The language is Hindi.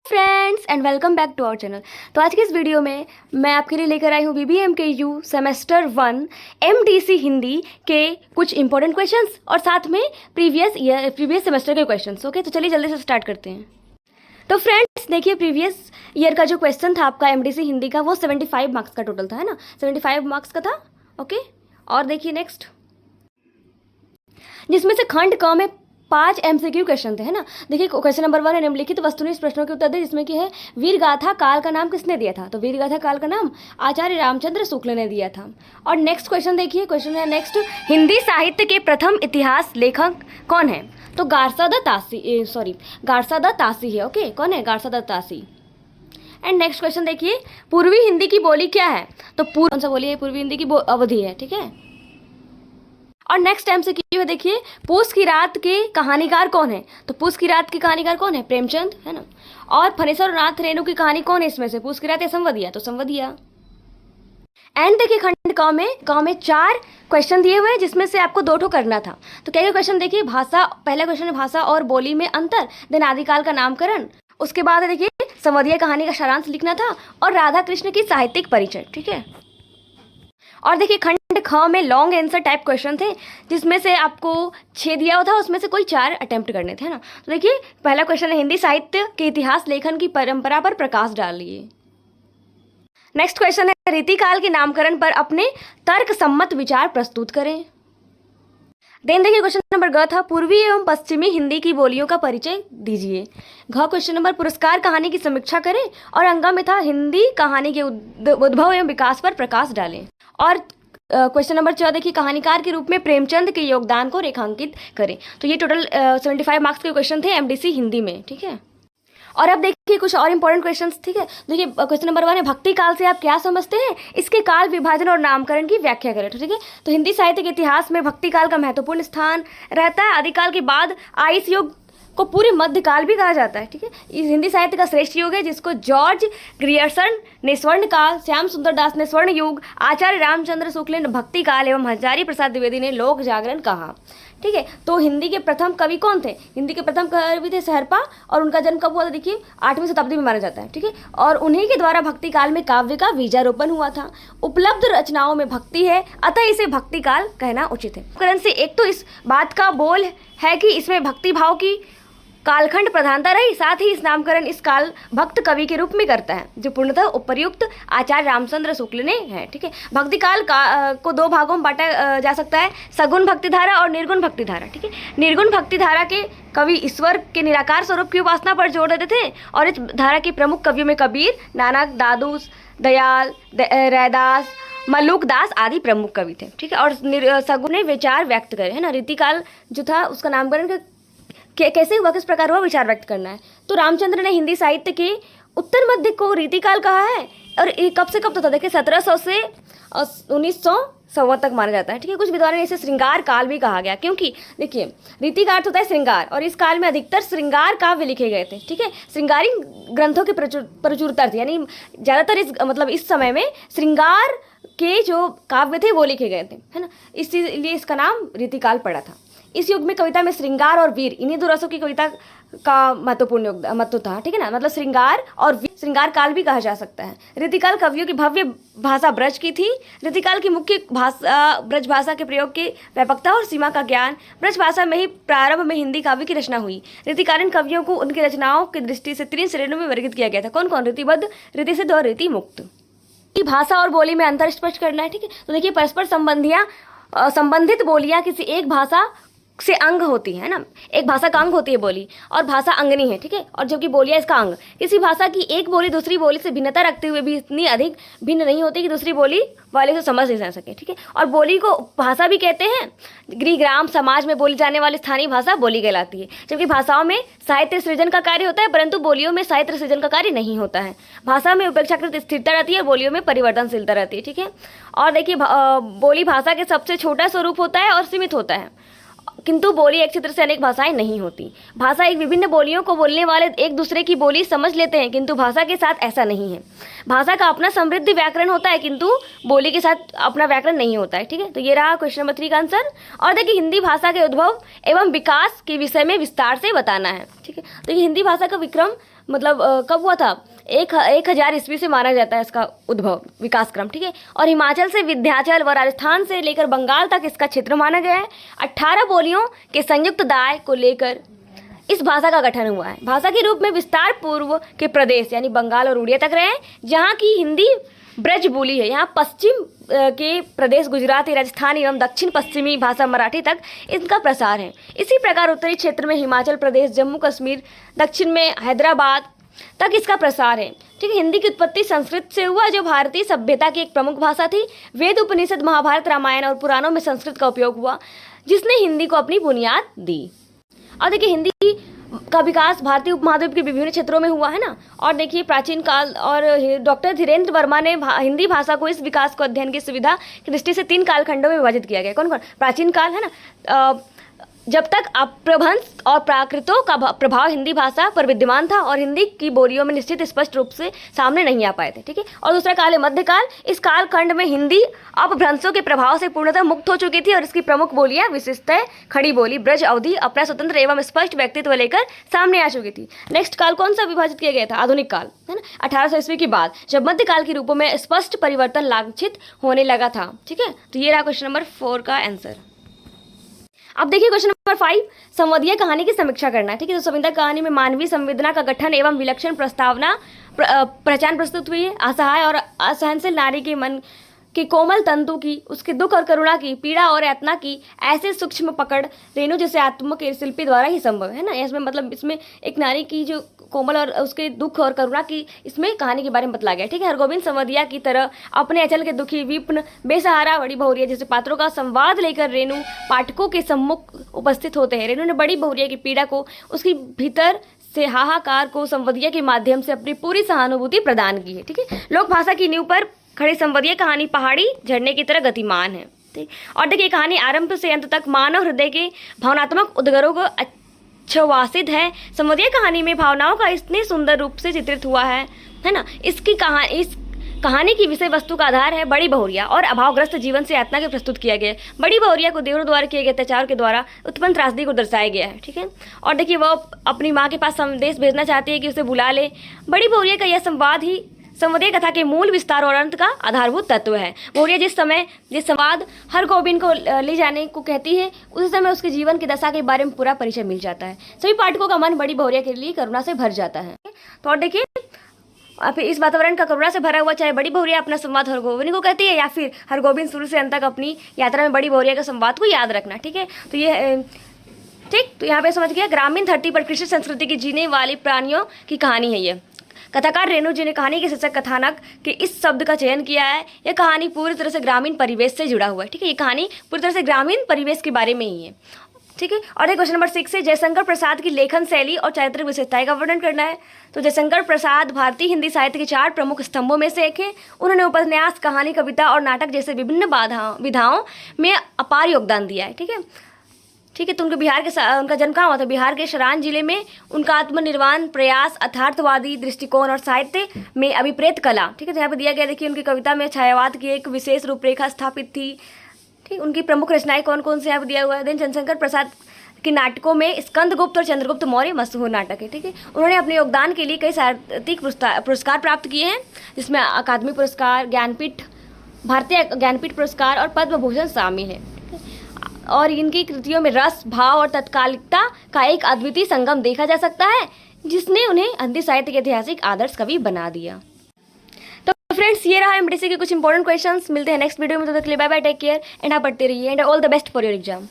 Friends and welcome back to our channel. तो आज की इस वीडियो में मैं आपके लिए लेकर आई हूँ BBMKU सेमेस्टर 1 MDC हिंदी के कुछ इंपॉर्टेंट क्वेश्चंस और साथ में प्रीवियस सेमेस्टर के क्वेश्चंस। ओके, तो चलिए जल्दी से स्टार्ट करते हैं। तो फ्रेंड्स देखिए, प्रीवियस ईयर का जो क्वेश्चन था आपका MDC हिंदी का, वो 75 मार्क्स का टोटल था, है ना। 75 मार्क्स का था। ओके, और देखिए नेक्स्ट, जिसमें से खंड क में 5 MCQ क्वेश्चन थे, है ना। देखिए क्वेश्चन नंबर 1 है, निम्नलिखित वस्तुनिष्ठ प्रश्नों के उत्तर दे, जिसमें कि है वीर गाथा काल का नाम किसने दिया था। तो वीर गाथा काल का नाम आचार्य रामचंद्र शुक्ल ने दिया था। और नेक्स्ट क्वेश्चन देखिए, क्वेश्चन है नेक्स्ट, हिंदी साहित्य के प्रथम इतिहास लेखक कौन है। तो गारसादा तासी है। ओके, कौन है? गारसादा तासी। एंड नेक्स्ट क्वेश्चन देखिए, पूर्वी हिंदी की बोली क्या है। तो कौन सा बोली है? पूर्वी हिंदी की अवधि है, ठीक है। और नेक्स्ट टाइम से क्यों है, देखिए, पूस की रात के कहानीकार कौन है। तो पूस की रात के कहानीकार कौन है? प्रेमचंद, है ना। और फणेश्वर नाथ रेणु की कहानी कौन है इसमें से? पूस की रात या संवदिया? तो संवदिया। एंड देखिए खंड क में 4 क्वेश्चन दिए हुए हैं, जिसमें से आपको 2 करना था। तो क्या क्वेश्चन देखिए, भाषा, पहला क्वेश्चन है भाषा और बोली में अंतर, देन आदिकाल का नामकरण, उसके बाद देखिए संवदिया कहानी का सारांश लिखना था, और राधा कृष्ण की साहित्यिक परिचय, ठीक है। और देखिए खंड ख में लॉन्ग आंसर टाइप क्वेश्चन थे, जिसमें से आपको 6 दिया हुआ था, उसमें से कोई 4 अटेम्प्ट करने थे, है ना। तो देखिए पहला क्वेश्चन है, हिंदी साहित्य के इतिहास लेखन की परंपरा पर प्रकाश डालिए। नेक्स्ट क्वेश्चन है, रीतिकाल के नामकरण पर अपने तर्क सम्मत विचार प्रस्तुत करें। देन देखिए क्वेश्चन नंबर ग था, पूर्वी एवं पश्चिमी हिंदी की बोलियों का परिचय दीजिए। घ क्वेश्चन नंबर, पुरस्कार कहानी की समीक्षा करें। और अंगा में था, हिंदी कहानी के उद्भव एवं विकास पर प्रकाश डालें। और क्वेश्चन नंबर 14 देखिए, कहानीकार के रूप में प्रेमचंद के योगदान को रेखांकित करें। तो ये टोटल 75 मार्क्स के क्वेश्चन थे MDC हिंदी में, ठीक है। और अब देखिए कुछ और इंपॉर्टेंट क्वेश्चंस, ठीक है। देखिए क्वेश्चन नंबर 1 है, भक्ति काल से आप क्या समझते हैं, इसके काल विभाजन और नामकरण की व्याख्या करें। ठीक है, तो हिंदी साहित्य के इतिहास में भक्ति काल का महत्वपूर्ण स्थान रहता है। आदिकाल के बाद आइस युग को पूरे मध्यकाल भी कहा जाता है, ठीक है। इस हिंदी साहित्य का श्रेष्ठ युग है, जिसको जॉर्ज ग्रियर्सन ने स्वर्ण काल, श्याम सुंदर दास ने स्वर्ण युग, आचार्य रामचंद्र शुक्ल ने भक्ति काल एवं हजारी प्रसाद द्विवेदी ने लोक जागरण कहा, ठीक है। तो हिंदी के प्रथम कवि कौन थे? हिंदी के प्रथम कवि थे सहरपा, और उनका जन्म कब हुआ था? देखिए 8वीं शताब्दी में माना जाता है, ठीक है। और उन्हीं के द्वारा भक्ति काल में काव्य का बीजारोपण हुआ था। उपलब्ध रचनाओं में भक्ति है, अतः इसे भक्ति काल कहना उचित है। कारण से एक तो इस बात का बोल है कि इसमें भक्ति भाव की कालखंड प्रधानता रही, साथ ही इस नामकरण इस काल भक्त कवि के रूप में करता है, जो पूर्णतः उपर्युक्त आचार्य रामचंद्र शुक्ल ने है, ठीक है। भक्ति काल को 2 भागों में बांटा जा सकता है, सगुण भक्तिधारा और निर्गुण भक्तिधारा, ठीक है। निर्गुण भक्तिधारा के कवि ईश्वर के निराकार स्वरूप की उपासना पर जोर देते थे, और इस धारा के प्रमुख कवियों में कबीर, नानक, दादूस, दयाल, रैदास, मल्लुक दास आदि प्रमुख कवि थे, ठीक है। और सगुण ने विचार व्यक्त करे, है ना। रीतिकाल जो था उसका नामकरण कैसे हुआ, किस प्रकार हुआ, विचार व्यक्त करना है। तो रामचंद्र ने हिंदी साहित्य के उत्तर मध्य को रीतिकाल कहा है, और ये कब से कब तक था? देखिए 1700 से 1900 तक माना जाता है, ठीक है। कुछ विद्वानों ने इसे श्रृंगार काल भी कहा गया, क्योंकि देखिए रीति का अर्थ होता है श्रृंगार, और इस काल में अधिकतर श्रृंगार काव्य लिखे गए थे, ठीक है। श्रृंगारी ग्रंथों की प्रचुरता थी, यानी ज़्यादातर इस समय में श्रृंगार के जो काव्य थे वो लिखे गए थे, है ना। इसलिए इसका नाम रीतिकाल पड़ा था। इस युग में कविता में श्रृंगार और वीर, इन्हीं 2 रसों की कविता का महत्वपूर्ण महत्व था, ठीक है ना। मतलब श्रृंगार और वीर, श्रृंगार काल भी कहा जा सकता है। रीतिकाल कवियों की भव्य भाषा ब्रज की थी। रीतिकाल की मुख्य भाषा ब्रज भाषा के प्रयोग की व्यापकता और सीमा का ज्ञान, ब्रज भाषा में ही प्रारंभ में हिंदी काव्य की रचना हुई। रीतिकालीन कवियों को उनकी रचनाओं की दृष्टि से 3 श्रेणियों में वर्गीकृत किया गया था। कौन कौन? रीतिबद्ध, रीति सिद्ध और रीति मुक्त। भाषा और बोली में अंतर स्पष्ट करना है, ठीक है। तो देखिए परस्पर संबंधित बोलियां किसी एक भाषा से अंग होती है ना, एक भाषा का अंग होती है बोली, और भाषा अंगनी है, ठीक है। और जबकि बोलियां इसका अंग। किसी भाषा की एक बोली दूसरी बोली से भिन्नता रखते हुए भी इतनी अधिक भिन्न नहीं होती कि दूसरी बोली वाले से समझ नहीं सके, ठीक है। और बोली को भाषा भी कहते हैं। गृह ग्राम समाज में बोली जाने वाली स्थानीय भाषा बोली कहलाती है। जबकि भाषाओं में साहित्य सृजन का कार्य होता है, परंतु बोलियों में साहित्य सृजन का कार्य नहीं होता है। भाषा में उपेक्षाकृत स्थिरता रहती है, बोलियों में परिवर्तनशीलता रहती है, ठीक है। और देखिए बोली भाषा के सबसे छोटा स्वरूप होता है और सीमित होता है, किंतु बोली एक क्षेत्र से अनेक भाषाएं नहीं होती। भाषा एक विभिन्न बोलियों को बोलने वाले एक दूसरे की बोली समझ लेते हैं, किंतु भाषा के साथ ऐसा नहीं है। भाषा का अपना समृद्ध व्याकरण होता है, किंतु बोली के साथ अपना व्याकरण नहीं होता है, ठीक है। तो ये रहा क्वेश्चन नंबर 3 का आंसर। और देखिए हिंदी भाषा के उद्भव एवं विकास के विषय में विस्तार से बताना है, ठीक है। तो ये हिंदी भाषा का मतलब कब हुआ था, 1000 ईस्वी से माना जाता है इसका उद्भव, विकास क्रम, ठीक है। और हिमाचल से विंध्याचल व राजस्थान से लेकर बंगाल तक इसका क्षेत्र माना गया है। 18 बोलियों के संयुक्त दाय को लेकर इस भाषा का गठन हुआ है। भाषा के रूप में विस्तार पूर्व के प्रदेश यानी बंगाल और उड़िया तक रहे हैं, जहाँ की हिंदी ब्रज बोली है। यहाँ पश्चिम के प्रदेश गुजराती, राजस्थानी एवं दक्षिण पश्चिमी भाषा मराठी तक इनका प्रसार है। इसी प्रकार उत्तरी क्षेत्र में हिमाचल प्रदेश, जम्मू कश्मीर, दक्षिण में हैदराबाद तक इसका प्रसार है, ठीक है। हिंदी की उत्पत्ति संस्कृत से हुआ, जो भारतीय सभ्यता की एक प्रमुख भाषा थी। वेद, उपनिषद, महाभारत, रामायण और पुराणों में संस्कृत का उपयोग हुआ, जिसने हिंदी को अपनी बुनियाद दी। और देखिए हिंदी का विकास भारतीय उपमहाद्वीप के विभिन्न क्षेत्रों में हुआ है ना। और देखिए प्राचीन काल, और डॉक्टर धीरेन्द्र वर्मा ने हिंदी भाषा को इस विकास को अध्ययन की सुविधा की दृष्टि से 3 कालखंडों में विभाजित किया गया। कौन कौन? प्राचीन काल है ना, जब तक अपभ्रंश और प्राकृतों का प्रभाव हिंदी भाषा पर विद्यमान था और हिंदी की बोलियों में निश्चित स्पष्ट रूप से सामने नहीं आ पाए थे, ठीक है। और दूसरा काल है मध्यकाल। इस कालखंड में हिंदी अपभ्रंशों के प्रभाव से पूर्णतः मुक्त हो चुकी थी और इसकी प्रमुख बोलियां विशेषतः खड़ी बोली, ब्रज अवधि अपना स्वतंत्र एवं स्पष्ट व्यक्तित्व लेकर सामने आ चुकी थी। नेक्स्ट काल कौन सा विभाजित किया गया था? आधुनिक काल, है ना, 1800 ईस्वी के बाद, जब मध्यकाल के रूपों में स्पष्ट परिवर्तन लांछित होने लगा था, ठीक है। तो ये रहा क्वेश्चन नंबर 4 का आंसर। अब देखिए क्वेश्चन नंबर 5, संवादीय कहानी की समीक्षा करना है, ठीक है। तो संवादीय कहानी में मानवीय संवेदना का गठन एवं विलक्षण प्रस्तावना पहचान प्रस्तुत हुई है। असहाय और असहनशील नारी के मन की कोमल तंतु की, उसके दुख और करुणा की, पीड़ा और यातना की ऐसे सूक्ष्म पकड़ रेणु जैसे आत्म के शिल्पी द्वारा ही संभव है ना। इसमें मतलब इसमें एक नारी की जो कोमल और उसके दुख और करुणा की इसमें कहानी के बारे में बतलाया गया, ठीक है। हरगोविंद संवदिया की तरह अपने अचल के दुखी, विपन्न, बेसहारा बड़ी बहुरिया जैसे पात्रों का संवाद लेकर रेणु पाठकों के सम्मुख उपस्थित होते हैं। रेणु ने बड़ी बहुरिया की पीड़ा को, उसकी भीतर से हाहाकार को संवदिया के माध्यम से अपनी पूरी सहानुभूति प्रदान की है, ठीक है। लोक भाषा की नींव पर खड़ी संवदीय कहानी पहाड़ी झरने की तरह गतिमान है, ठीक। और देखिए कहानी आरंभ से अंत तक मानव हृदय के भावनात्मक उद्गारों को अच्छवासित है। संवदीय कहानी में भावनाओं का इतने सुंदर रूप से चित्रित हुआ है ना। इस कहानी की विषय वस्तु का आधार है बड़ी बहुरिया और अभावग्रस्त जीवन से यातना के प्रस्तुत किया गया है। बड़ी बहुरिया को देवरों द्वारा किए गए अत्याचार के द्वारा उत्पन्न त्रासदी को दर्शाया गया है, ठीक है। और देखिए वह अपनी माँ के पास संदेश भेजना चाहती है कि उसे बुला ले। बड़ी बहुरिया का यह संवाद ही संवदीय कथा के मूल विस्तार और अंत का आधारभूत तत्व है। बहुरिया जिस संवाद हरगोविंद को ले जाने को कहती है, उस समय उसके जीवन की दशा के बारे में पूरा परिचय मिल जाता है। सभी पाठकों का मन बड़ी बहुरिया के लिए करुणा से भर जाता है। तो और देखिए फिर इस वातावरण का करुणा से भरा हुआ, चाहे बड़ी बहुरिया अपना संवाद हरगोविंद को कहती है या फिर हरगोविंद शुरू से अंत तक अपनी यात्रा में बड़ी बहुरिया के संवाद को याद रखना, ठीक है। तो ये ठीक, तो यहाँ पे समझ गया ग्रामीण धरती पर कृषि संस्कृति की जीने वाली प्राणियों की कहानी है ये। कथाकार रेणु जी ने कहानी के शीर्षक कथानक के इस शब्द का चयन किया है। यह कहानी पूरी तरह से ग्रामीण परिवेश से जुड़ा हुआ है, ठीक है। ये कहानी पूरी तरह से ग्रामीण परिवेश के बारे में ही है, ठीक है। और एक क्वेश्चन नंबर 6 है, जयशंकर प्रसाद की लेखन शैली और चारित्रिक विशेषताएं का वर्णन करना है। तो जयशंकर प्रसाद भारतीय हिंदी साहित्य के 4 प्रमुख स्तंभों में से एक है। उन्होंने उपन्यास, कहानी, कविता और नाटक जैसे विभिन्न विधाओं में अपार योगदान दिया है, ठीक है। ठीक है, तो उनका जन्म कहाँ हुआ था? बिहार के सरान जिले में। उनका आत्मनिर्वाण प्रयास, अर्थार्थवादी दृष्टिकोण और साहित्य में अभिप्रेत कला, ठीक है। तो यहाँ पे दिया गया, देखिए उनकी कविता में छायावाद की एक विशेष रूपरेखा स्थापित थी, ठीक। उनकी प्रमुख रचनाएं कौन कौन से यहाँ पे दिया हुआ है। देन जयशंकर प्रसाद के नाटकों में स्कंदगुप्त और चंद्रगुप्त मौर्य मशहूर नाटक है, ठीक है। उन्होंने अपने योगदान के लिए कई साहित्यिक पुरस्कार प्राप्त किए हैं, जिसमें अकादमी पुरस्कार, भारतीय ज्ञानपीठ पुरस्कार और पद्म भूषण शामिल है। और इनकी कृतियों में रस, भाव और तत्कालिकता का एक अद्वितीय संगम देखा जा सकता है, जिसने उन्हें हिंदी साहित्य के ऐतिहासिक आदर्श कवि बना दिया। तो फ्रेंड्स, ये रहा एमडीसी के कुछ इंपॉर्टेंट क्वेश्चंस। मिलते हैं नेक्स्ट वीडियो में, तब तक के लिए bye bye, take care and आप पढ़ते रहिए and all the best for your exam.